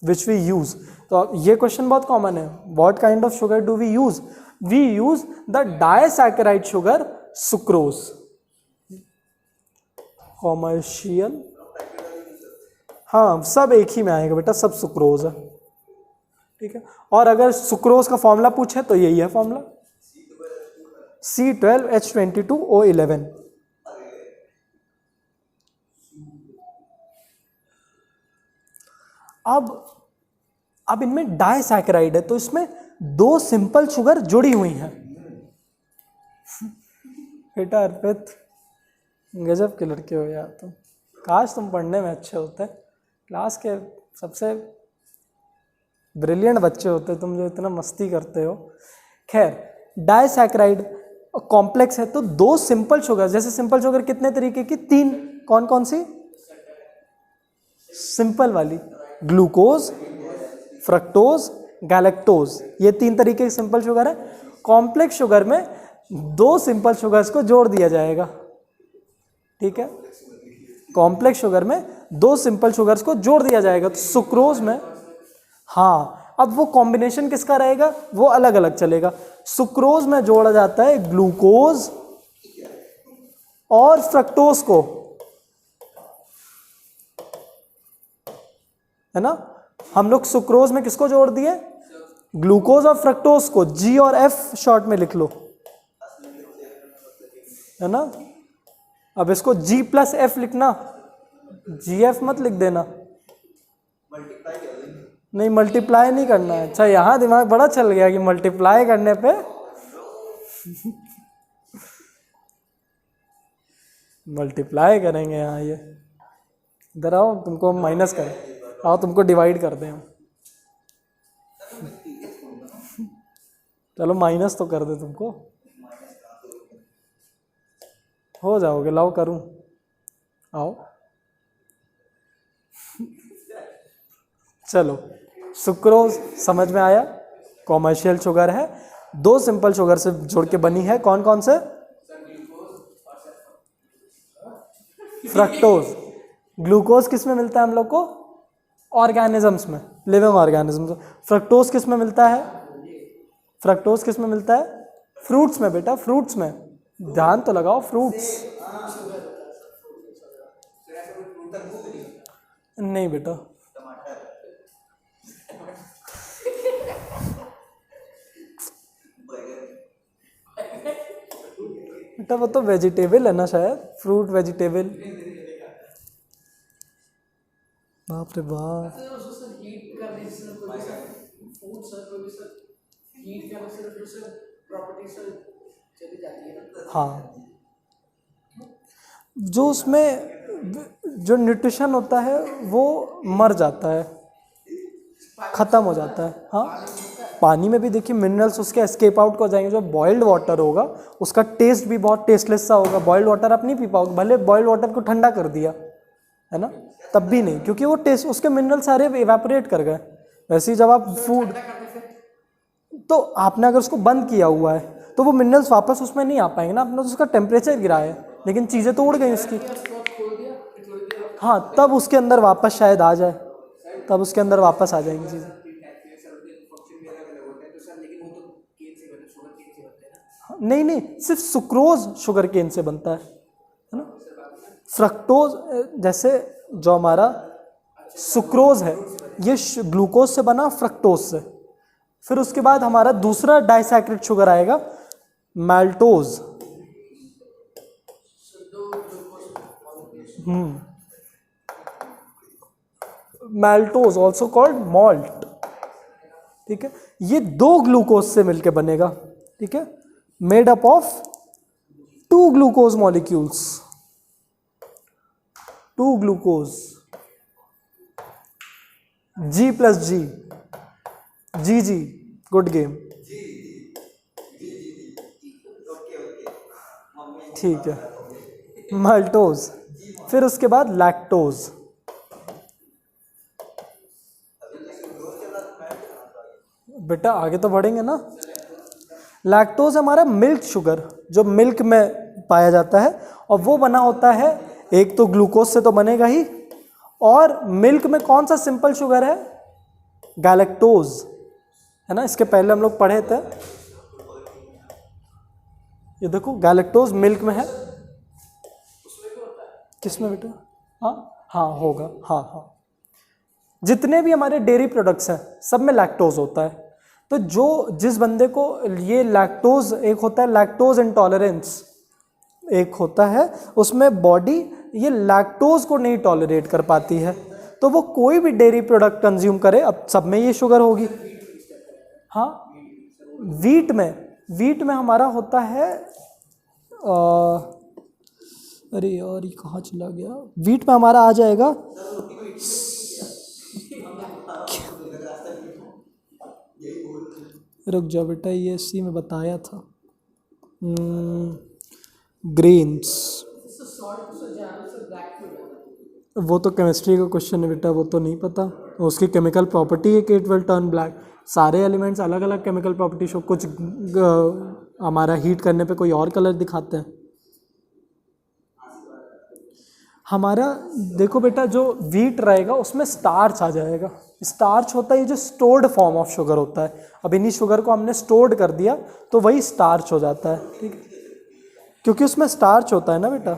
which we use. तो ये क्वेश्चन बहुत कॉमन है, what kind of sugar do we use, we use the disaccharide sugar sucrose, commercial. हाँ सब एक ही में आएगा बेटा, सब सुक्रोज है, ठीक है। और अगर सुक्रोज का फॉर्मूला पूछे तो यही है फॉर्मूला, C12H22O11। अब इनमें डाइसैकेराइड है, तो इसमें 2 सिंपल शुगर जुड़ी हुई हैं। बेटा अर्पित गजब के लड़के हो यार तुम, काश तुम पढ़ने में अच्छे होते, क्लास के सबसे ब्रिलियंट बच्चे होते तुम, जो इतना मस्ती करते हो। खैर डाइसैकेराइड कॉम्प्लेक्स है, तो 2 सिंपल शुगर, जैसे सिंपल शुगर कितने तरीके की, 3, कौन कौन सी, सिंपल वाली, ग्लूकोज, फ्रक्टोज, गैलेक्टोज, ये 3 तरीके की सिंपल शुगर है। कॉम्प्लेक्स शुगर में 2 सिंपल शुगर्स को जोड़ दिया जाएगा, ठीक है। कॉम्प्लेक्स शुगर में 2 सिंपल शुगर्स को जोड़ दिया जाएगा, तो सुक्रोज में, हाँ अब वो कॉम्बिनेशन किसका रहेगा, वो अलग अलग चलेगा। सुक्रोज में जोड़ा जाता है ग्लूकोज और फ्रक्टोज को, है ना। हम लोग सुक्रोज में किसको जोड़ दिए, ग्लूकोज और फ्रक्टोज को, G और F शॉर्ट में लिख लो, है ना। अब इसको G+F लिखना, GF मत लिख देना, नहीं मल्टीप्लाई नहीं करना है। अच्छा यहाँ दिमाग बड़ा चल गया कि मल्टीप्लाई करने पे मल्टीप्लाई करेंगे यहाँ, ये इधर आओ, तुमको हम माइनस करें, आओ तुमको डिवाइड कर दें हम, चलो माइनस तो कर दे, तुमको हो जाओगे, लाओ करूं, आओ चलो। सुक्रोज समझ में आया, कॉमर्शियल शुगर है, दो सिंपल शुगर से जोड़ के बनी है, कौन कौन से? फ्रक्टोज। ग्लूकोज किस में मिलता है हम लोग को? ऑर्गेनिजम्स में, लिविंग ऑर्गेनिजम्स। फ्रक्टोज किस में मिलता है? फ्रक्टोज किस में मिलता है? फ्रूट्स में बेटा, फ्रूट्स में। ध्यान तो लगाओ, फ्रूट्स। नहीं बेटा, बेटा वो तो वेजिटेबल है ना शायद, फ्रूट वेजिटेबल। बाप रे बाप। हीट करने से कोई भी फूड सर कोई भी सर हीट करने से जो सर प्रॉपर्टी सर चली जाती है ना। हाँ, जो उसमें जो न्यूट्रिशन होता है वो मर जाता है, ख़त्म हो जाता है। हाँ, पानी में भी देखिए मिनरल्स उसके एस्केप आउट हो जाएंगे। जो बॉइल्ड वाटर होगा उसका टेस्ट भी बहुत टेस्टलेस सा होगा। बॉइल्ड वाटर आप नहीं पी पाओगे, भले बॉइल्ड वाटर को ठंडा कर दिया है ना, तब भी नहीं, क्योंकि वो टेस्ट, उसके मिनरल सारे इवेपोरेट कर गए। वैसे ही जब आप फूड, तो आपने अगर उसको बंद किया हुआ है तो वो मिनरल्स वापस उसमें नहीं आ पाएंगे ना, आपने तो उसका टेम्परेचर गिराया है, लेकिन चीज़ें तो उड़ गई उसकी। हाँ, तब उसके अंदर वापस शायद आ जाए, तब उसके अंदर वापस आ जाएंगी चीज़ें। नहीं नहीं, सिर्फ सुक्रोज शुगर केन से बनता है ना। फ्रक्टोज, जैसे जो हमारा सुक्रोज है ये ग्लूकोज से बना, फ्रक्टोज से। फिर उसके बाद हमारा दूसरा डाइसैक्राइड शुगर आएगा, मैल्टोज। मैल्टोज ऑल्सो कॉल्ड मॉल्ट। ठीक है, ये दो ग्लूकोज से मिलके बनेगा। ठीक है, made up of 2 glucose molecules, 2 glucose, G plus G, G, good game. ठीक है, माल्टोज। फिर उसके बाद लैक्टोज। बेटा आगे तो बढ़ेंगे ना। लैक्टोज हमारा मिल्क शुगर, जो मिल्क में पाया जाता है, और वो बना होता है, एक तो ग्लूकोज से तो बनेगा ही, और मिल्क में कौन सा सिंपल शुगर है? गैलेक्टोज, है ना। इसके पहले हम लोग पढ़े थे, ये देखो गैलेक्टोज मिल्क में है। किसमें बेटा? हाँ हाँ होगा, हाँ हाँ। जितने भी हमारे डेयरी प्रोडक्ट्स हैं सब में लैक्टोज होता है। तो जो जिस बंदे को ये लैक्टोज, एक होता है लैक्टोज इंटॉलरेंस, एक होता है उसमें बॉडी ये लैक्टोज को नहीं टॉलरेट कर पाती है, तो वो कोई भी डेयरी प्रोडक्ट कंज्यूम करे, अब सब में ये शुगर होगी। हाँ, वीट में हमारा होता है अरे यार ये कहाँ चला गया? वीट में हमारा आ जाएगा रुक जाओ बेटा, ये सी में बताया था, ग्रेन्स। वो तो केमिस्ट्री का क्वेश्चन है बेटा, वो तो नहीं पता। उसकी केमिकल प्रॉपर्टी है कि इट विल टर्न ब्लैक। सारे एलिमेंट्स अलग अलग केमिकल प्रॉपर्टी शो, कुछ हमारा हीट करने पे कोई और कलर दिखाते हैं। हमारा देखो बेटा, जो वीट रहेगा उसमें स्टार्च आ जाएगा। स्टार्च होता है ये जो स्टोर्ड फॉर्म ऑफ शुगर होता है। अब इन्हीं शुगर को हमने स्टोर्ड कर दिया तो वही स्टार्च हो जाता है। ठीक है, क्योंकि उसमें स्टार्च होता है ना बेटा।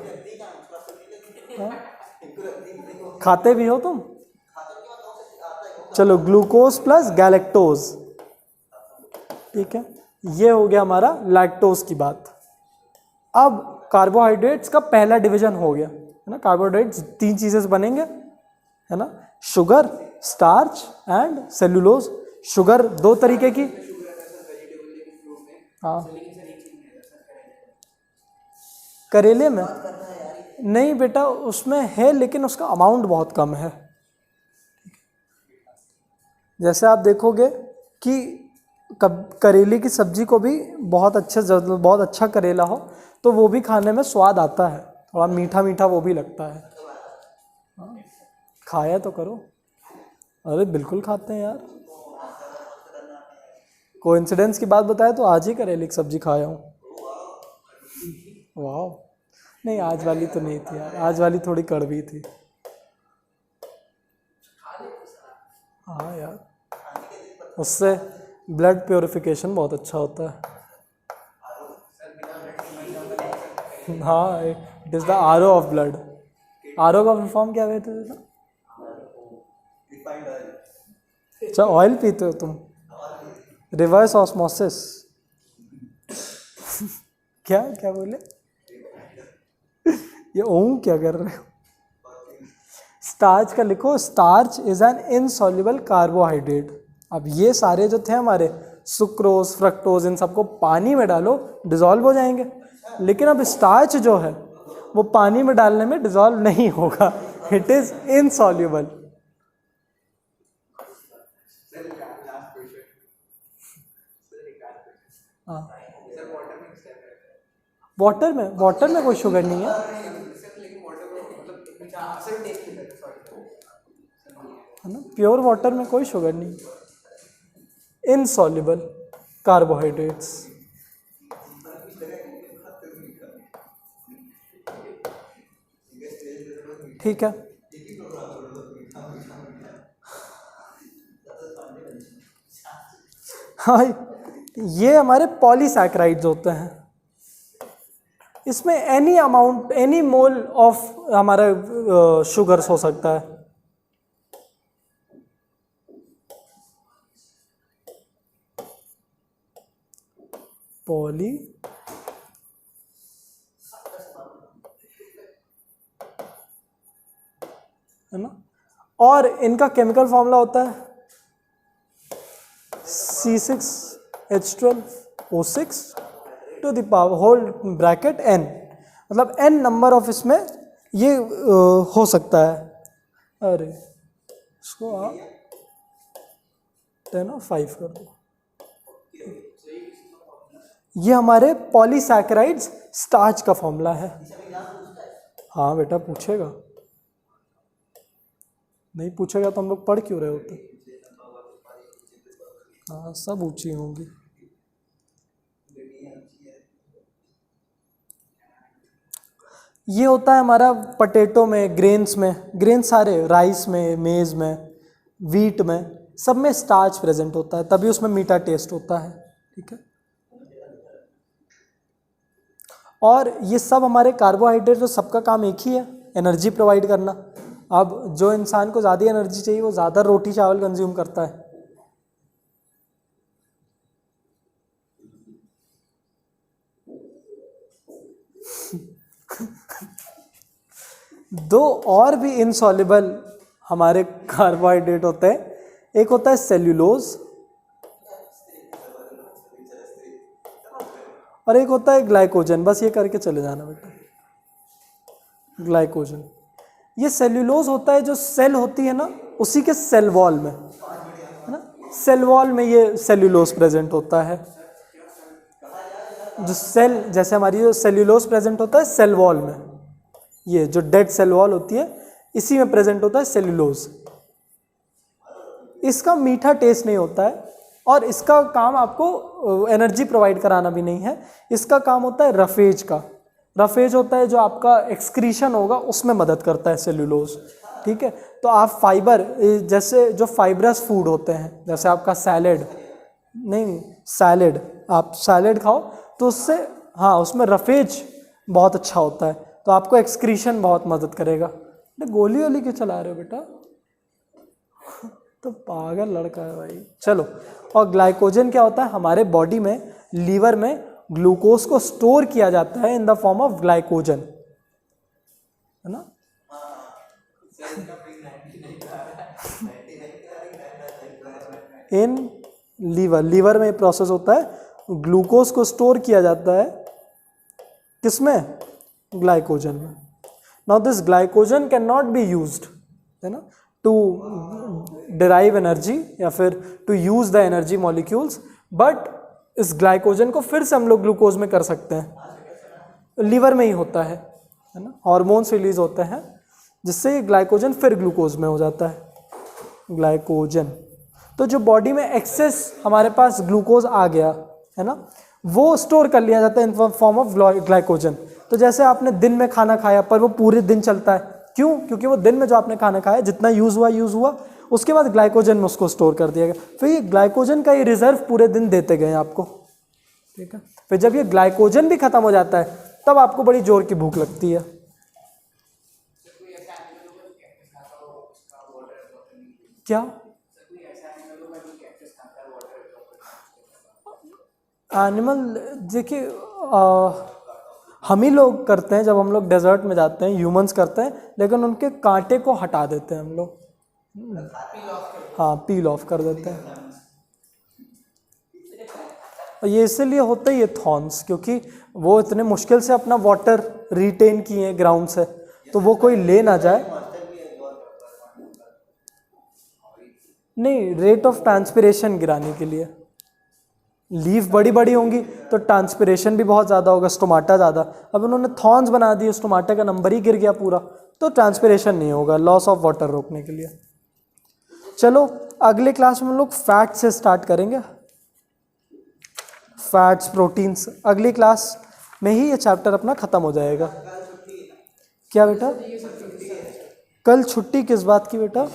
खाते भी हो तुम? चलो, ग्लूकोज प्लस गैलेक्टोज। ठीक है, ये हो गया हमारा लैक्टोज की बात। अब कार्बोहाइड्रेट्स का पहला डिवीजन हो गया, है ना। कार्बोहाइड्रेट्स 3 चीजें से बनेंगे, है ना, sugar, starch and cellulose. Sugar 2 तरीके की, हाँ। करेले में नहीं बेटा, उसमें है लेकिन उसका अमाउंट बहुत कम है। जैसे आप देखोगे कि करेले की सब्जी को भी बहुत अच्छा करेला हो तो वो भी खाने में स्वाद आता है, थोड़ा मीठा मीठा वो भी लगता है। हाँ, खाया तो करो। अरे बिल्कुल खाते हैं यार, कोइंसिडेंस की बात बताए तो आज ही करेले की सब्जी खाया हूँ। वाह, नहीं आज वाली तो नहीं थी यार, आज वाली थोड़ी कड़वी थी। हाँ यार, उससे ब्लड प्योरिफिकेशन बहुत अच्छा होता है। हाँ, it is the RO of blood. RO का फुल फॉर्म क्या कहते थे? अच्छा, ऑयल पीते हो तुम? Reverse osmosis. क्या क्या बोले? ये ओम क्या कर रहे हो? स्टार्च का लिखो, starch is an insoluble carbohydrate. अब ये सारे जो थे हमारे सुक्रोज, फ्रक्टोज, इन सबको पानी में डालो डिजॉल्व हो जाएंगे, लेकिन अब स्टार्च जो है वो पानी में डालने में डिजॉल्व नहीं होगा, इट इज इनसॉल्युबल। हाँ, वाटर में कोई शुगर नहीं है, है ना? प्योर वाटर में कोई शुगर नहीं, इनसॉल्युबल कार्बोहाइड्रेट्स। ठीक है, हाँ, ये हमारे पॉलीसैकेराइड्स होते हैं। इसमें any amount, any mole of हमारा शुगर्स हो सकता है। पॉली है ना, और इनका केमिकल फॉर्मूला होता है C6H12O6 to the power whole bracket n, मतलब n नंबर ऑफ इसमें ये हो सकता है। अरे इसको आप 10/5 कर दो। ये हमारे पॉलीसैकेराइड्स स्टार्च का फॉर्मूला है। हाँ बेटा, पूछेगा, नहीं पूछेगा तो हम लोग पढ़ क्यों रहे होते? हाँ, सब ऊंची होंगी। ये होता है हमारा पोटैटो में, ग्रेन्स में, ग्रेन सारे, राइस में, मेज में, वीट में, सब में स्टार्च प्रेजेंट होता है, तभी उसमें मीठा टेस्ट होता है। ठीक है, और ये सब हमारे कार्बोहाइड्रेट, जो सबका काम एक ही है, एनर्जी प्रोवाइड करना। अब जो इंसान को ज़्यादा एनर्जी चाहिए वो ज़्यादा रोटी चावल कंज्यूम करता है। दो और भी इनसॉल्युबल हमारे कार्बोहाइड्रेट होते हैं, एक होता है सेल्यूलोज और एक होता है ग्लाइकोजन। बस ये करके चले जाना बेटा, ग्लाइकोजन। ये सेल्यूलोज होता है जो सेल होती है ना, उसी के सेल वॉल में, है ना, सेल वॉल में ये सेल्यूलोज प्रेजेंट होता है। जो सेल, जैसे हमारी जो सेल्यूलोज प्रेजेंट होता है सेल वॉल में, ये जो डेड सेल वॉल होती है इसी में प्रेजेंट होता है सेल्यूलोज। इसका मीठा टेस्ट नहीं होता है और इसका काम आपको एनर्जी प्रोवाइड कराना भी नहीं है। इसका काम होता है रफेज का। रफेज होता है जो आपका एक्सक्रीशन होगा उसमें मदद करता है सेल्यूलोज। ठीक है, तो आप फाइबर, जैसे जो फाइब्रस फूड होते हैं, जैसे आपका सैलेड, नहीं सैलेड, आप सैलेड खाओ तो उससे, हाँ, उसमें रफेज बहुत अच्छा होता है, तो आपको एक्सक्रीशन बहुत मदद करेगा। गोली वोली क्यों चला रहे हो बेटा? तो पागल लड़का है भाई। चलो, और ग्लाइकोजन क्या होता है? हमारे बॉडी में, लीवर में ग्लूकोज को स्टोर किया जाता है in the form of glycogen, है ना। इन लीवर में प्रोसेस होता है, ग्लूकोज को स्टोर किया जाता है किसमें? ग्लाइकोजन में। Now this glycogen can not be used, है ना, टू डिराइव एनर्जी या फिर to use the energy molecules, but इस ग्लाइकोजन को फिर से हम लोग ग्लूकोज में कर सकते हैं। लीवर में ही होता है ना, हार्मोन्स रिलीज होते हैं जिससे ये ग्लाइकोजन फिर ग्लूकोज में हो जाता है, ग्लाइकोजन। तो जो बॉडी में एक्सेस हमारे पास ग्लूकोज आ गया है ना, वो स्टोर कर लिया जाता है इन फॉर्म ऑफ ग्लाइकोजन। तो जैसे आपने दिन में खाना खाया पर वो पूरे दिन चलता है, क्यों? क्योंकि वो दिन में जो आपने खाना खाया जितना यूज़ हुआ, उसके बाद ग्लाइकोजन में उसको स्टोर कर दिया गया, फिर ये ग्लाइकोजन का ये रिजर्व पूरे दिन देते गए आपको, ठीक है। फिर जब ये ग्लाइकोजन भी खत्म हो जाता है तब आपको बड़ी जोर की भूख लगती है। क्या एनिमल? देखिए हम ही लोग करते हैं, जब हम लोग डेजर्ट में जाते हैं ह्यूमंस करते हैं, लेकिन उनके कांटे को हटा देते हैं हम लोग, हाँ पील ऑफ कर देते हैं। ये इसीलिए होता ही है थॉर्न्स, क्योंकि वो इतने मुश्किल से अपना वाटर रिटेन किए हैं ग्राउंड से, तो वो कोई ले ना जाए। नहीं, रेट ऑफ ट्रांसपिरेशन गिराने के लिए। लीफ बड़ी बड़ी होंगी तो ट्रांसपिरेशन भी बहुत ज़्यादा होगा, स्टोमाटा ज़्यादा। अब उन्होंने थॉर्न्स बना दिए, स्टोमाटा का नंबर ही गिर गया पूरा, तो ट्रांसपिरेशन नहीं होगा, लॉस ऑफ वाटर रोकने के लिए। चलो अगले क्लास में हम लोग फैट से स्टार्ट करेंगे, फैट्स, प्रोटीन्स। अगली क्लास में ही ये चैप्टर अपना ख़त्म हो जाएगा। क्या बेटा? कल छुट्टी किस बात की बेटा?